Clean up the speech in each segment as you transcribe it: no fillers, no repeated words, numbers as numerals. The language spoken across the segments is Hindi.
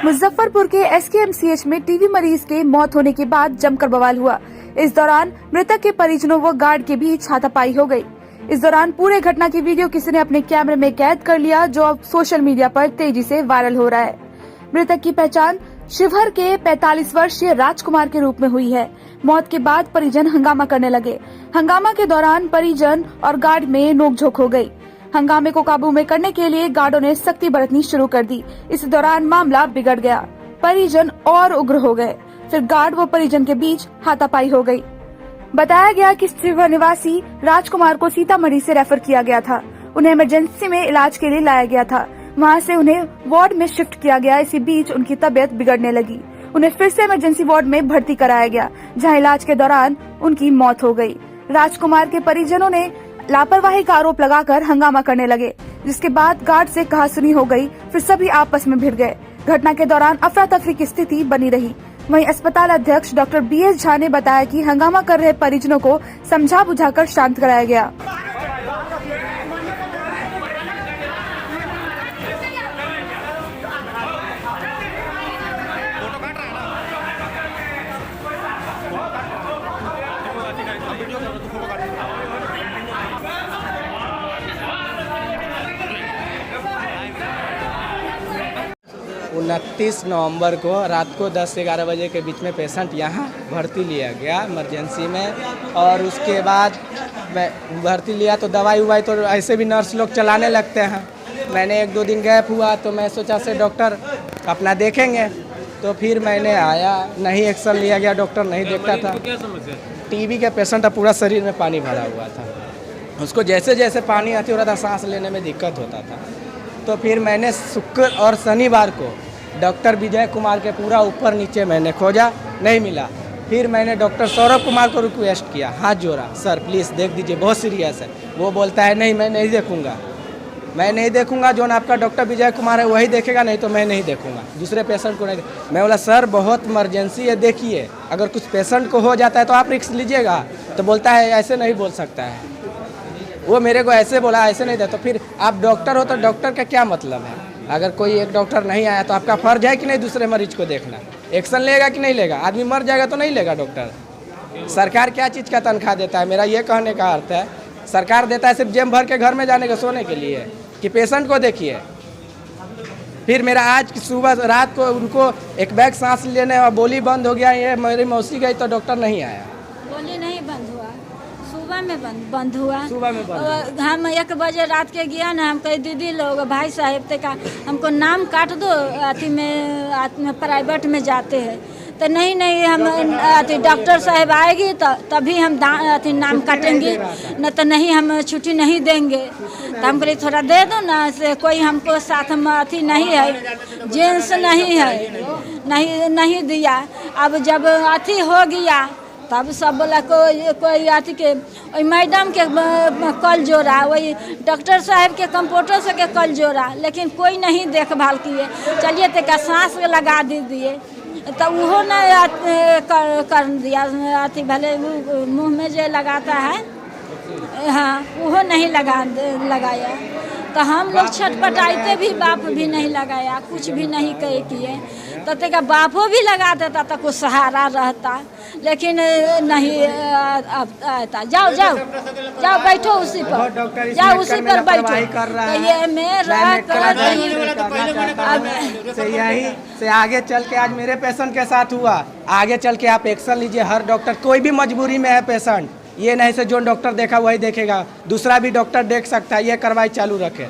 मुजफ्फरपुर के SKMCH में टीबी मरीज के मौत होने के बाद जमकर बवाल हुआ। इस दौरान मृतक के परिजनों व गार्ड के बीच हाथापाई हो गई। इस दौरान पूरे घटना की वीडियो किसी ने अपने कैमरे में कैद कर लिया, जो अब सोशल मीडिया पर तेजी से वायरल हो रहा है। मृतक की पहचान शिवहर के 45 वर्षीय राजकुमार के रूप में हुई है। मौत के बाद परिजन हंगामा करने लगे। हंगामा के दौरान परिजन और गार्ड में नोकझोंक हो गई। हंगामे को काबू में करने के लिए गार्डों ने सख्ती बरतनी शुरू कर दी। इस दौरान मामला बिगड़ गया, परिजन और उग्र हो गए। फिर गार्ड व परिजन के बीच हाथापाई हो गई। बताया गया कि शिवहर निवासी राजकुमार को सीतामढ़ी से रेफर किया गया था। उन्हें इमरजेंसी में इलाज के लिए लाया गया था। वहां से उन्हें वार्ड में शिफ्ट किया गया। इसी बीच उनकी तबीयत बिगड़ने लगी। उन्हें फिर से इमरजेंसी वार्ड में भर्ती कराया गया, जहां इलाज के दौरान उनकी मौत हो गई। राजकुमार के परिजनों ने लापरवाही का आरोप लगाकर हंगामा करने लगे, जिसके बाद गार्ड से कहासुनी हो गई। फिर सभी आपस में भिड़ गए। घटना के दौरान अफरा तफरी की स्थिति बनी रही। वहीं अस्पताल अध्यक्ष डॉक्टर BS झा ने बताया कि हंगामा कर रहे परिजनों को समझा बुझाकर शांत कराया गया। 29 नवंबर को रात को 10 से 11 बजे के बीच में पेशेंट यहाँ भर्ती लिया गया इमरजेंसी में। और उसके बाद मैं भर्ती लिया तो दवाई उवाई तो ऐसे भी नर्स लोग चलाने लगते हैं। मैंने 1-2 दिन गैप हुआ तो मैं सोचा से डॉक्टर अपना देखेंगे, तो फिर मैंने आया, नहीं एक्शन लिया गया, डॉक्टर नहीं देखता था। टीबी के पेशेंट का पूरा शरीर में पानी भरा हुआ था। उसको जैसे जैसे पानी आती हो रहा था, सांस लेने में दिक्कत होता था। तो फिर मैंने शुक्र और शनिवार को डॉक्टर विजय कुमार के पूरा ऊपर नीचे मैंने खोजा, नहीं मिला। फिर मैंने डॉक्टर सौरभ कुमार को रिक्वेस्ट किया, हाथ जोड़ा, सर प्लीज़ देख दीजिए, बहुत सीरियस है। वो बोलता है नहीं, मैं नहीं देखूंगा, मैं नहीं देखूंगा, जो आपका डॉक्टर विजय कुमार है वही देखेगा, नहीं तो मैं नहीं देखूंगा, दूसरे पेशेंट को नहीं। मैं बोला सर बहुत इमरजेंसी है, देखिए अगर कुछ पेशेंट को हो जाता है तो आप रिस्क लीजिएगा। तो बोलता है ऐसे नहीं बोल सकता है। वो मेरे को ऐसे बोला, ऐसे नहीं दे। तो फिर आप डॉक्टर हो तो डॉक्टर का क्या मतलब है? अगर कोई एक डॉक्टर नहीं आया तो आपका फर्ज है कि नहीं दूसरे मरीज को देखना? एक्शन लेगा कि नहीं लेगा? आदमी मर जाएगा तो नहीं लेगा डॉक्टर। सरकार क्या चीज़ का तनख्वाह देता है? मेरा ये कहने का अर्थ है सरकार देता है सिर्फ जेब भर के घर में जाने के सोने के लिए, कि पेशेंट को देखिए। फिर मेरा आज सुबह रात को उनको एक बैग सांस लेने और बोली बंद हो गया। ये मेरी मौसी गई तो डॉक्टर नहीं आया। बोली नहीं बंद हुआ, सुबह में बंद हुआ। सुबह में बंद। हम 1 बजे रात के गया ना, हम कही दीदी लोग भाई साहब ते का हमको नाम काट दो, अथी में प्राइवेट में जाते हैं। तो नहीं हम अथी डॉक्टर साहब आएगी तो तभी हम अथी नाम काटेंगे, न तो नहीं हम छुट्टी नहीं देंगे। तो हम बोले थोड़ा दे दो ना, से कोई हमको साथ में अथी नहीं है, जेंट्स नहीं है, नहीं दिया। अब जब अथी हो गया तब सब बोला कोई अथी के मैडम के कल जोड़ा, वही डॉक्टर साहब के कंप्यूटर से के कल जोड़ा, लेकिन कोई नहीं देखभाल किए। चलिए तो का सांस लगा दीजिए, तो वो नहीं कर दिया। अथी भले मुंह में जो लगाता है, हाँ वो नहीं लगाया। तो हम लोग छटपटाते भी, बाप भी नहीं लगाया, कुछ भी नहीं किए। तो तेरा बापो भी लगा देता तो कुछ सहारा रहता, लेकिन नहीं आता। जाओ बैठो उसी पर, जाओ उसी पर बैठो। तो ये मेरा यही से आगे चल के आज मेरे पेशेंट के साथ हुआ। आगे चल के आप एक्शन लीजिए। हर डॉक्टर, कोई भी मजबूरी में है पेशेंट, ये नहीं से जो डॉक्टर देखा वही देखेगा, दूसरा भी डॉक्टर देख सकता है। ये कार्रवाई चालू रखे।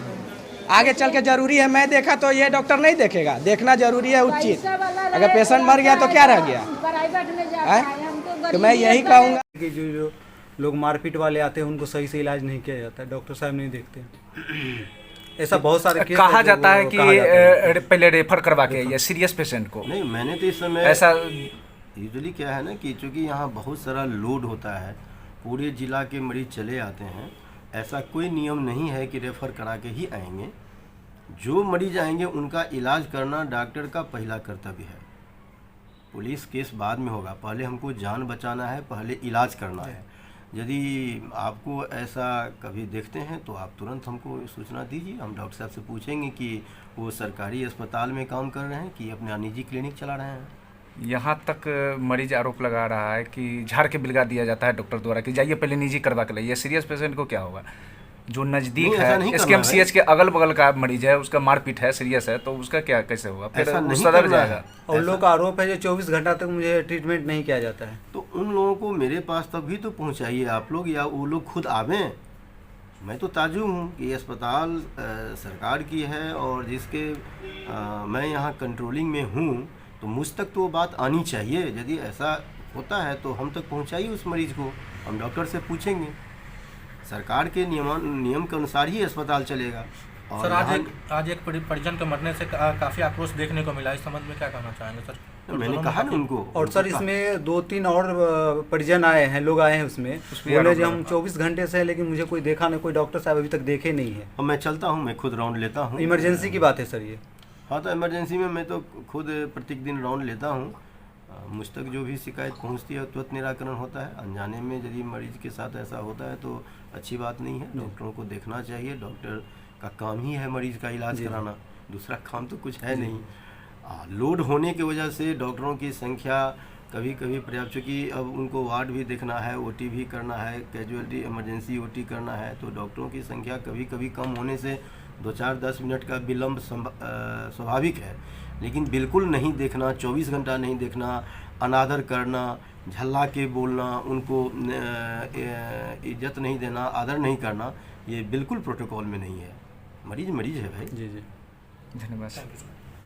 आगे चल के जरूरी है, मैं देखा तो ये डॉक्टर नहीं देखेगा, देखना जरूरी है उचित। अगर पेशेंट मर गया तो क्या रह गया? तो मैं यही कहूँगा कि जो लोग मारपीट वाले आते हैं उनको सही से इलाज नहीं किया जाता है, डॉक्टर साहब नहीं देखते। ऐसा बहुत सारे केस कहा जाता है कि पहले रेफर करवा के ये सीरियस पेशेंट को। नहीं, मैंने तो इस समय ऐसा यूजुअली क्या है ना कि चूँकि यहाँ बहुत सारा लोड होता है, पूरे जिला के मरीज चले आते हैं, ऐसा कोई नियम नहीं है कि रेफ़र करा के ही आएंगे। जो मरीज आएंगे उनका इलाज करना डॉक्टर का पहला कर्तव्य है। पुलिस केस बाद में होगा, पहले हमको जान बचाना है, पहले इलाज करना है। यदि आपको ऐसा कभी देखते हैं तो आप तुरंत हमको सूचना दीजिए, हम डॉक्टर साहब से पूछेंगे कि वो सरकारी अस्पताल में काम कर रहे हैं कि अपना निजी क्लिनिक चला रहे हैं। यहाँ तक मरीज आरोप लगा रहा है कि झाड़ के बिलगा दिया जाता है डॉक्टर द्वारा कि जाइए पहले निजी करवा के लाइए। सीरियस पेशेंट को क्या होगा? जो नज़दीक नहीं, ऐसा नहीं है करना SKMCH है। के अगल बगल का मरीज है, उसका मारपीट है, सीरियस है, तो उसका क्या कैसे होगा? फिर ऐसा वो नहीं सदर करना जाएगा। है। और लोग का आरोप है जो 24 घंटा तक मुझे ट्रीटमेंट नहीं किया जाता है। तो उन लोगों को मेरे पास तक भी तो पहुंचाइए आप लोग, या वो लोग खुद आवें। मैं तो ताजुब हूँ कि ये अस्पताल सरकार की है और जिसके मैं यहाँ कंट्रोलिंग में हूँ, तो मुझ तक तो वो बात आनी चाहिए। यदि ऐसा होता है तो हम तक पहुँचाइए उस मरीज़ को, हम डॉक्टर से पूछेंगे। सरकार के नियम के अनुसार ही अस्पताल चलेगा। और सर यहाँ- आज एक परिजन के मरने से काफ़ी आक्रोश देखने को मिला। इस संबंध में क्या कहना चाहेंगे सर? तो मैंने कहा ना उनको। और सर इसमें 2-3 और परिजन आए हैं, लोग आए हैं उसमें, बोले जी हम 24 घंटे से हैं लेकिन मुझे कोई देखा नहीं, कोई डॉक्टर साहब अभी तक देखे नहीं है। और मैं चलता हूँ, मैं खुद राउंड लेता हूँ। इमरजेंसी की बात है सर ये। हाँ, तो इमरजेंसी में मैं तो खुद प्रत्येक दिन राउंड लेता हूँ। मुझ तक जो भी शिकायत पहुँचती है तुरंत निराकरण होता है। अनजाने में यदि मरीज के साथ ऐसा होता है तो अच्छी बात नहीं है। डॉक्टरों को देखना चाहिए, डॉक्टर का काम ही है मरीज का इलाज कराना, दूसरा काम तो कुछ है नहीं। लोड होने की वजह से डॉक्टरों की संख्या कभी कभी पर्याप्त, चूँकि अब उनको वार्ड भी देखना है, OT भी करना है, कैजुअलिटी इमरजेंसी OT करना है, तो डॉक्टरों की संख्या कभी कभी कम होने से 2-4-10 मिनट का विलम्ब स्वाभाविक है। लेकिन बिल्कुल नहीं देखना, 24 घंटा नहीं देखना, अनादर करना, झल्ला के बोलना, उनको इज्जत नहीं देना, आदर नहीं करना, ये बिल्कुल प्रोटोकॉल में नहीं है। मरीज मरीज है भाई। जी जी, धन्यवाद।